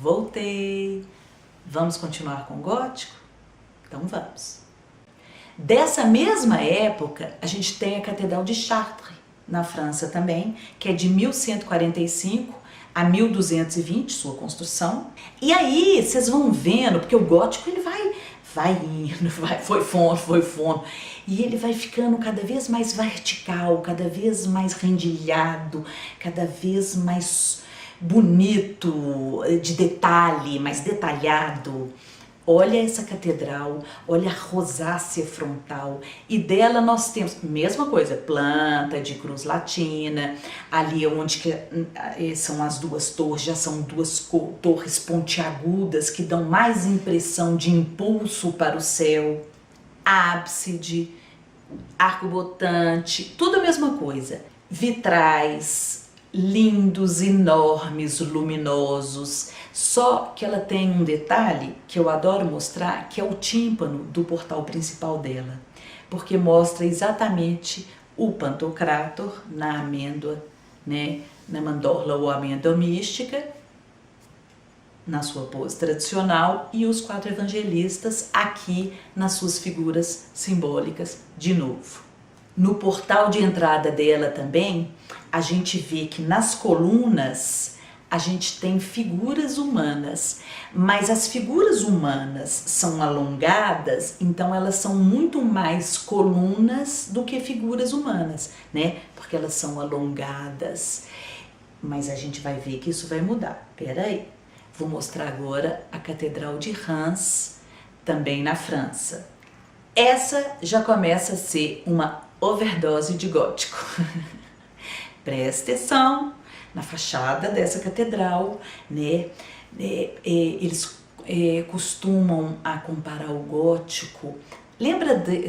Voltei! Vamos continuar com o gótico? Então vamos! Dessa mesma época, a gente tem a Catedral de Chartres, na França também, que é de 1145 a 1220, sua construção. E aí, vocês vão vendo, porque o gótico ele vai indo, foi fundo, e ele vai ficando cada vez mais vertical, cada vez mais rendilhado, cada vez mais bonito, de detalhe, mais detalhado. Olha essa catedral, olha a rosácea frontal, e dela nós temos, mesma coisa, planta de cruz latina, ali onde são as duas torres, já são duas torres pontiagudas que dão mais impressão de impulso para o céu, ábside, arco-botante, tudo a mesma coisa, vitrais, lindos, enormes, luminosos, só que ela tem um detalhe que eu adoro mostrar, que é o tímpano do portal principal dela, porque mostra exatamente o Pantocrátor na amêndoa, né, na mandorla ou amêndoa mística, na sua pose tradicional, e os 4 evangelistas aqui nas suas figuras simbólicas de novo. No portal de entrada dela também, a gente vê que nas colunas a gente tem figuras humanas, mas as figuras humanas são alongadas, então elas são muito mais colunas do que figuras humanas, né? Porque elas são alongadas. Mas a gente vai ver que isso vai mudar. Pera aí, vou mostrar agora a Catedral de Reims, também na França. Essa já começa a ser uma overdose de gótico. Presta atenção na fachada dessa catedral, né? Eles costumam a comparar o gótico.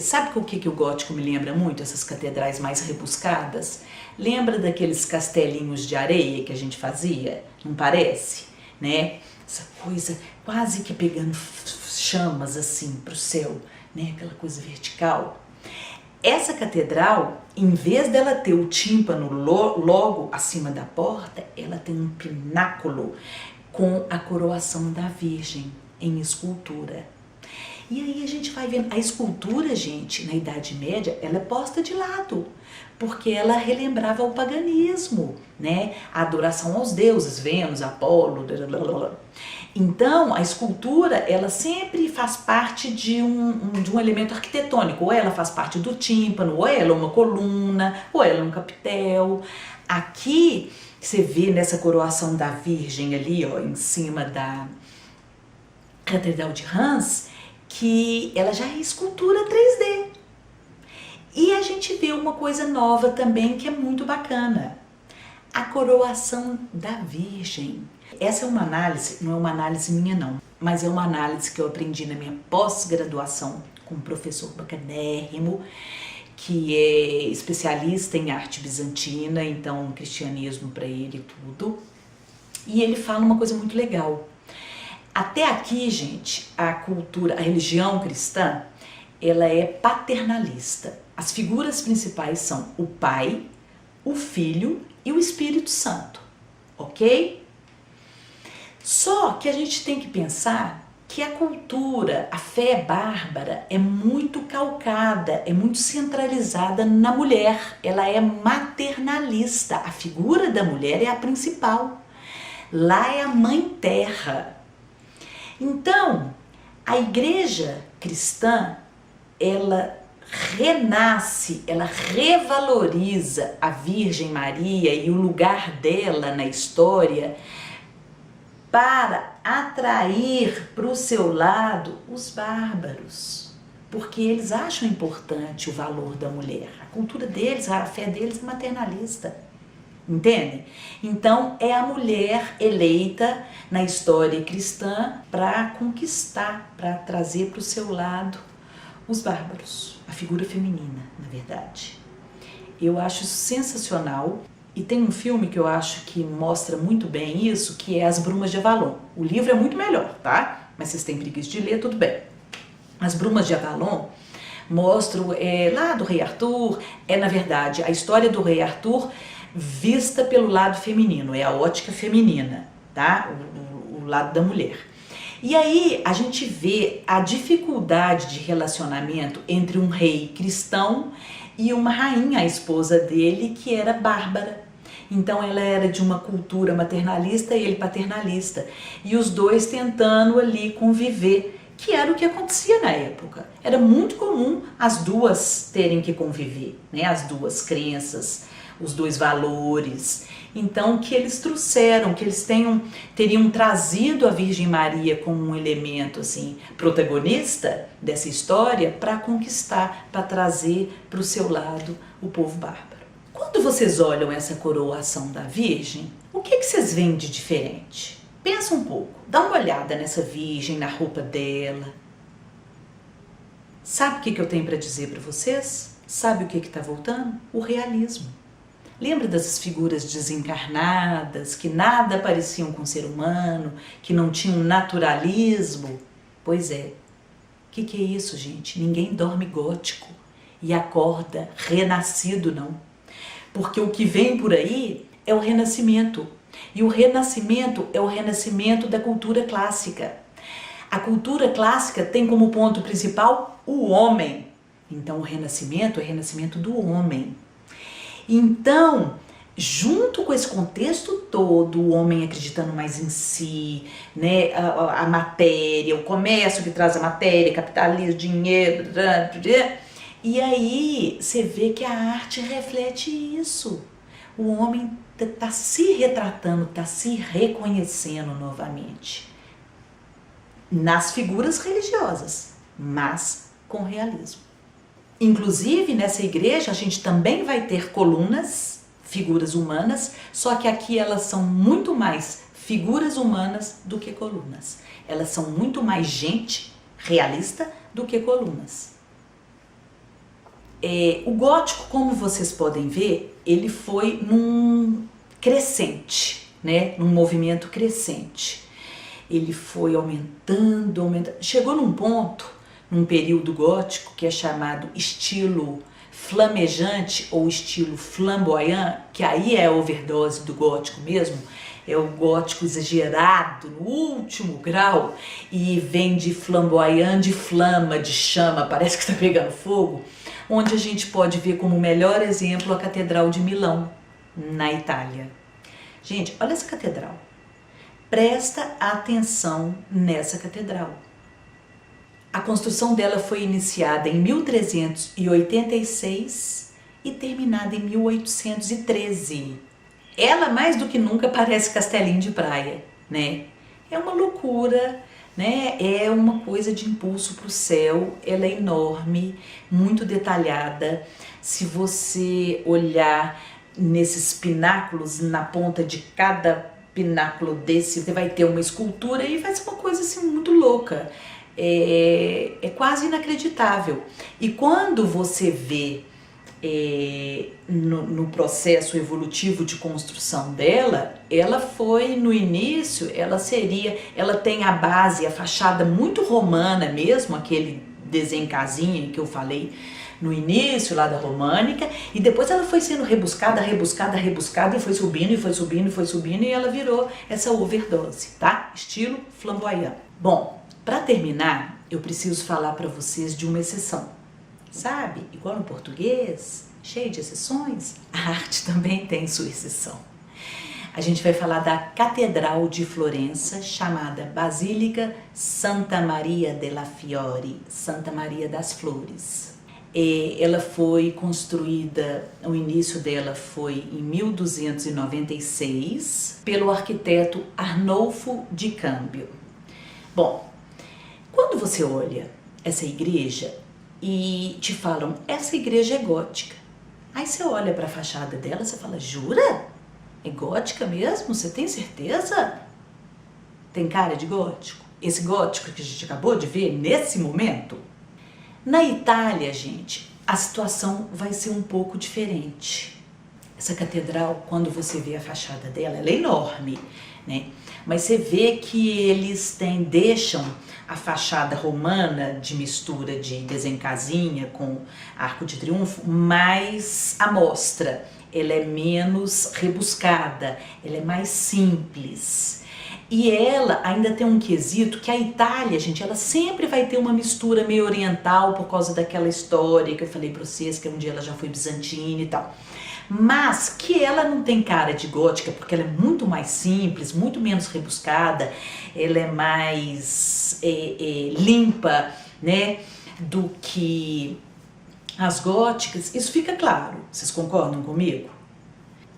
Sabe o que o gótico me lembra muito? Essas catedrais mais rebuscadas? Lembra daqueles castelinhos de areia que a gente fazia? Não parece? Né? Essa coisa quase que pegando chamas assim para o céu, né? Aquela coisa vertical. Essa catedral, em vez dela ter o tímpano logo acima da porta, ela tem um pináculo com a coroação da Virgem em escultura. E aí a gente vai vendo, a escultura, gente, na Idade Média, ela é posta de lado, porque ela relembrava o paganismo, né? A adoração aos deuses, Vênus, Apolo, blablabla. Então, a escultura, ela sempre faz parte de um elemento arquitetônico, ou ela faz parte do tímpano, ou ela é uma coluna, ou ela é um capitel. Aqui, você vê nessa coroação da Virgem ali, ó, em cima da Catedral de Reims, que ela já é escultura 3D. E a gente vê uma coisa nova também que é muito bacana, a coroação da Virgem. Essa é uma análise, não é uma análise minha não, mas é uma análise que eu aprendi na minha pós-graduação com um professor bacanérrimo, que é especialista em arte bizantina, então cristianismo para ele e tudo. E ele fala uma coisa muito legal. Até aqui, gente, a cultura, a religião cristã, ela é paternalista. As figuras principais são o Pai, o Filho e o Espírito Santo, ok? Só que a gente tem que pensar que a cultura, a fé bárbara é muito calcada, é muito centralizada na mulher, ela é maternalista, a figura da mulher é a principal, lá é a mãe terra. Então, a igreja cristã, ela renasce, ela revaloriza a Virgem Maria e o lugar dela na história para atrair para o seu lado os bárbaros, porque eles acham importante o valor da mulher. A cultura deles, a fé deles é maternalista, entende? Então é a mulher eleita na história cristã para conquistar, para trazer para o seu lado os bárbaros, a figura feminina, na verdade. Eu acho isso sensacional. E tem um filme que eu acho que mostra muito bem isso, que é As Brumas de Avalon. O livro é muito melhor, tá? Mas vocês têm preguiça de ler, tudo bem. As Brumas de Avalon mostram lá do Rei Arthur, na verdade, a história do Rei Arthur vista pelo lado feminino, é a ótica feminina, tá? o lado da mulher. E aí a gente vê a dificuldade de relacionamento entre um rei cristão e uma rainha, a esposa dele, que era bárbara. Então ela era de uma cultura maternalista e ele paternalista. E os dois tentando ali conviver, que era o que acontecia na época. Era muito comum as duas terem que conviver, né? As duas crenças, os dois valores. Então, que eles trouxeram, que eles teriam trazido a Virgem Maria como um elemento assim, protagonista dessa história para conquistar, para trazer para o seu lado o povo bárbaro. Quando vocês olham essa coroação da Virgem, o que vocês veem de diferente? Pensa um pouco, dá uma olhada nessa Virgem, na roupa dela. Sabe o que eu tenho para dizer para vocês? Sabe o que está voltando? O realismo. Lembra dessas figuras desencarnadas, que nada pareciam com o ser humano, que não tinham naturalismo? Pois é. O que é isso, gente? Ninguém dorme gótico e acorda renascido, não. Porque o que vem por aí é o renascimento. E o renascimento é o renascimento da cultura clássica. A cultura clássica tem como ponto principal o homem. Então o renascimento é o renascimento do homem. Então, junto com esse contexto todo, o homem acreditando mais em si, né, a matéria, o comércio que traz a matéria, capitalismo, dinheiro, e aí você vê que a arte reflete isso. O homem está se retratando, está se reconhecendo novamente nas figuras religiosas, mas com realismo. Inclusive, nessa igreja, a gente também vai ter colunas, figuras humanas, só que aqui elas são muito mais figuras humanas do que colunas. Elas são muito mais gente realista do que colunas. O gótico, como vocês podem ver, ele foi num crescente, né? Num movimento crescente. Ele foi aumentando, aumentando. Chegou num ponto, num período gótico, que é chamado estilo flamejante ou estilo flamboyant, que aí é a overdose do gótico mesmo, é o gótico exagerado, no último grau, e vem de flamboyant, de flama, de chama, parece que está pegando fogo, onde a gente pode ver como melhor exemplo a Catedral de Milão, na Itália. Gente, olha essa catedral. Presta atenção nessa catedral. A construção dela foi iniciada em 1386 e terminada em 1813. Ela, mais do que nunca, parece castelinho de praia, né? É uma loucura, né? É uma coisa de impulso para o céu. Ela é enorme, muito detalhada. Se você olhar nesses pináculos, na ponta de cada pináculo desse, você vai ter uma escultura e vai ser uma coisa assim muito louca. É quase inacreditável. E quando você vê no processo evolutivo de construção dela, ela foi no início, ela tem a base, a fachada muito romana mesmo, aquele desenho casinha que eu falei no início lá da românica, e depois ela foi sendo rebuscada e foi subindo, e ela virou essa overdose, tá? Estilo flamboyant. Bom, para terminar, eu preciso falar para vocês de uma exceção. Sabe, igual no português, cheio de exceções, a arte também tem sua exceção. A gente vai falar da Catedral de Florença, chamada Basílica Santa Maria della Fiori, Santa Maria das Flores. Ela foi construída, o início dela foi em 1296, pelo arquiteto Arnolfo di Cambio. Bom, quando você olha essa igreja e te falam, essa igreja é gótica, aí você olha para a fachada dela e você fala, jura? É gótica mesmo? Você tem certeza? Tem cara de gótico? Esse gótico que a gente acabou de ver nesse momento? Na Itália, gente, a situação vai ser um pouco diferente. Essa catedral, quando você vê a fachada dela, ela é enorme, né? Mas você vê que eles deixam a fachada romana de mistura de desencasinha com arco de triunfo mais à mostra. Ela é menos rebuscada, ela é mais simples. E ela ainda tem um quesito que a Itália, gente, ela sempre vai ter uma mistura meio oriental por causa daquela história que eu falei pra vocês, que um dia ela já foi bizantina e tal. Mas que ela não tem cara de gótica, porque ela é muito mais simples, muito menos rebuscada, ela é mais limpa, né, do que as góticas. Isso fica claro, vocês concordam comigo?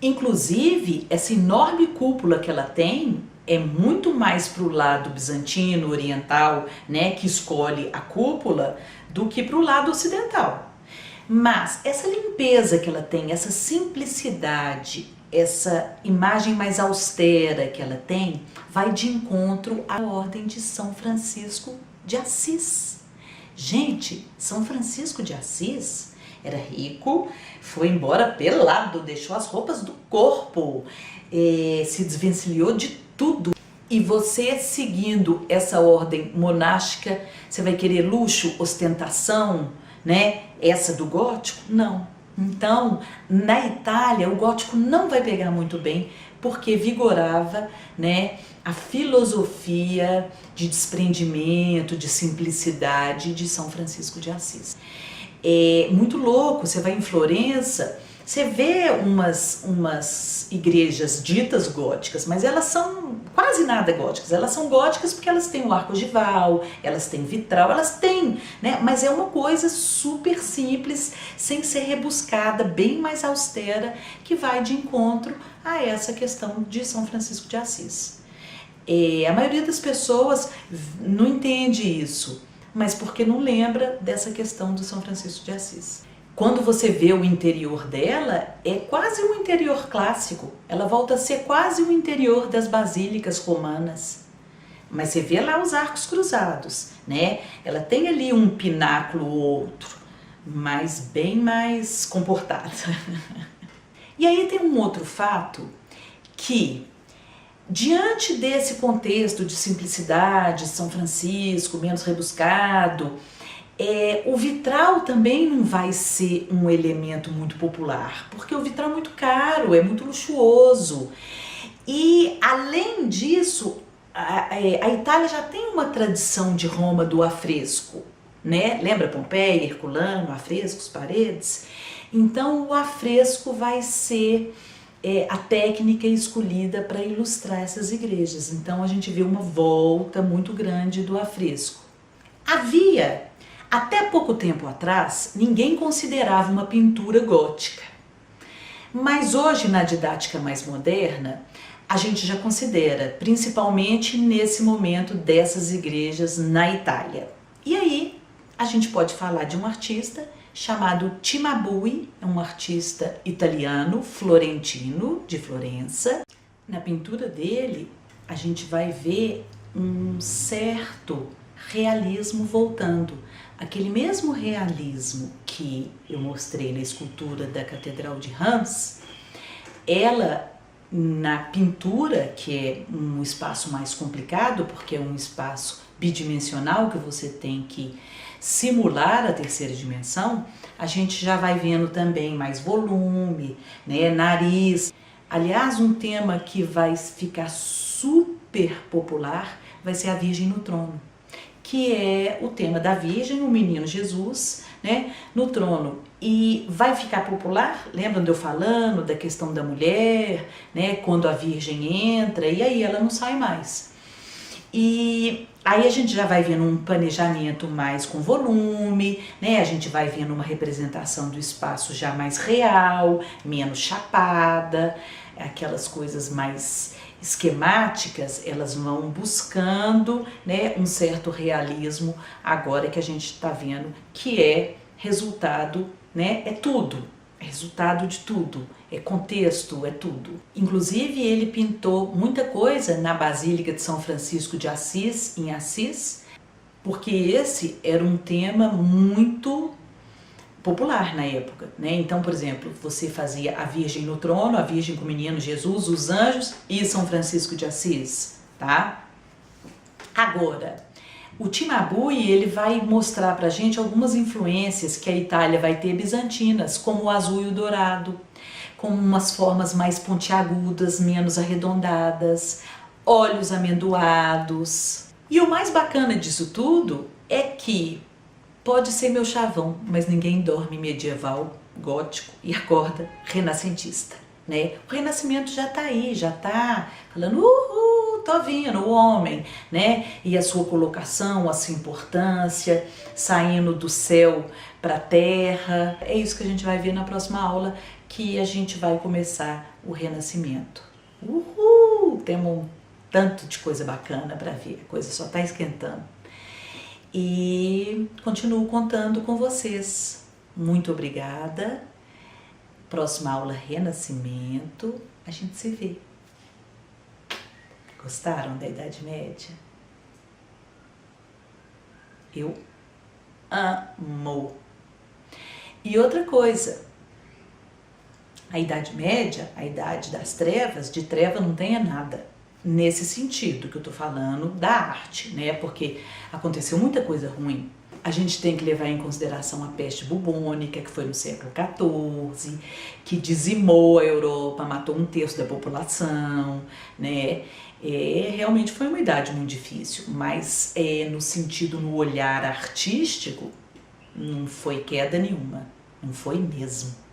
Inclusive, essa enorme cúpula que ela tem é muito mais para o lado bizantino, oriental, né, que escolhe a cúpula, do que para o lado ocidental. Mas essa limpeza que ela tem, essa simplicidade, essa imagem mais austera que ela tem, vai de encontro à ordem de São Francisco de Assis. Gente, São Francisco de Assis era rico, foi embora pelado, deixou as roupas do corpo, se desvencilhou de tudo. E você seguindo essa ordem monástica, você vai querer luxo, ostentação, né? Essa do gótico? Não. Então, na Itália, o gótico não vai pegar muito bem, porque vigorava, né, a filosofia de desprendimento, de simplicidade de São Francisco de Assis. É muito louco, você vai em Florença, você vê umas igrejas ditas góticas, mas elas são quase nada góticas. Elas são góticas porque elas têm o arco ogival, elas têm vitral, elas têm, né? Mas é uma coisa super simples, sem ser rebuscada, bem mais austera, que vai de encontro a essa questão de São Francisco de Assis. A maioria das pessoas não entende isso, mas porque não lembra dessa questão do São Francisco de Assis. Quando você vê o interior dela, é quase um interior clássico. Ela volta a ser quase o interior das basílicas romanas. Mas você vê lá os arcos cruzados, né? Ela tem ali um pináculo ou outro, mas bem mais comportada. E aí tem um outro fato que, diante desse contexto de simplicidade, São Francisco, menos rebuscado, o vitral também não vai ser um elemento muito popular, porque o vitral é muito caro, é muito luxuoso. E além disso, a Itália já tem uma tradição de Roma do afresco, né? Lembra Pompeia, Herculano, afrescos, paredes? Então o afresco vai ser a técnica escolhida para ilustrar essas igrejas. Então a gente vê uma volta muito grande do afresco. Até pouco tempo atrás, ninguém considerava uma pintura gótica. Mas hoje, na didática mais moderna, a gente já considera, principalmente nesse momento dessas igrejas na Itália. E aí, a gente pode falar de um artista chamado Cimabue, é um artista italiano, florentino, de Florença. Na pintura dele, a gente vai ver um certo realismo voltando. Aquele mesmo realismo que eu mostrei na escultura da Catedral de Reims, ela na pintura, que é um espaço mais complicado, porque é um espaço bidimensional que você tem que simular a terceira dimensão, a gente já vai vendo também mais volume, né, nariz. Aliás, um tema que vai ficar super popular vai ser a Virgem no trono, que é o tema da Virgem, o menino Jesus, né, no trono. E vai ficar popular, lembram de eu falando da questão da mulher, né, quando a Virgem entra, e aí ela não sai mais. E aí a gente já vai vendo um planejamento mais com volume, né, a gente vai vendo uma representação do espaço já mais real, menos chapada, aquelas coisas mais esquemáticas, elas vão buscando, né, um certo realismo agora que a gente está vendo que é resultado, né, é tudo, é resultado de tudo, é contexto, é tudo. Inclusive ele pintou muita coisa na Basílica de São Francisco de Assis, em Assis, porque esse era um tema muito popular na época, né? Então, por exemplo, você fazia a Virgem no trono, a Virgem com o menino Jesus, os anjos e São Francisco de Assis, tá? Agora, o Cimabue, ele vai mostrar pra gente algumas influências que a Itália vai ter bizantinas, como o azul e o dourado, com umas formas mais pontiagudas, menos arredondadas, olhos amendoados. E o mais bacana disso tudo é que pode ser meu chavão, mas ninguém dorme medieval, gótico e acorda renascentista, né? O renascimento já tá aí, já tá falando, uhul, tô vindo, o homem, né? E a sua colocação, a sua importância, saindo do céu para a terra. É isso que a gente vai ver na próxima aula, que a gente vai começar o renascimento. Uhul! Temos um tanto de coisa bacana para ver, a coisa só tá esquentando. E continuo contando com vocês. Muito obrigada. Próxima aula, Renascimento. A gente se vê. Gostaram da Idade Média? Eu amo. E outra coisa, a Idade Média, a Idade das Trevas, de treva não tem nada. Nesse sentido que eu tô falando da arte, né? Porque aconteceu muita coisa ruim. A gente tem que levar em consideração a peste bubônica, que foi no século XIV, que dizimou a Europa, matou 1/3 da população, né? Realmente foi uma idade muito difícil, mas no sentido, no olhar artístico, não foi queda nenhuma, não foi mesmo.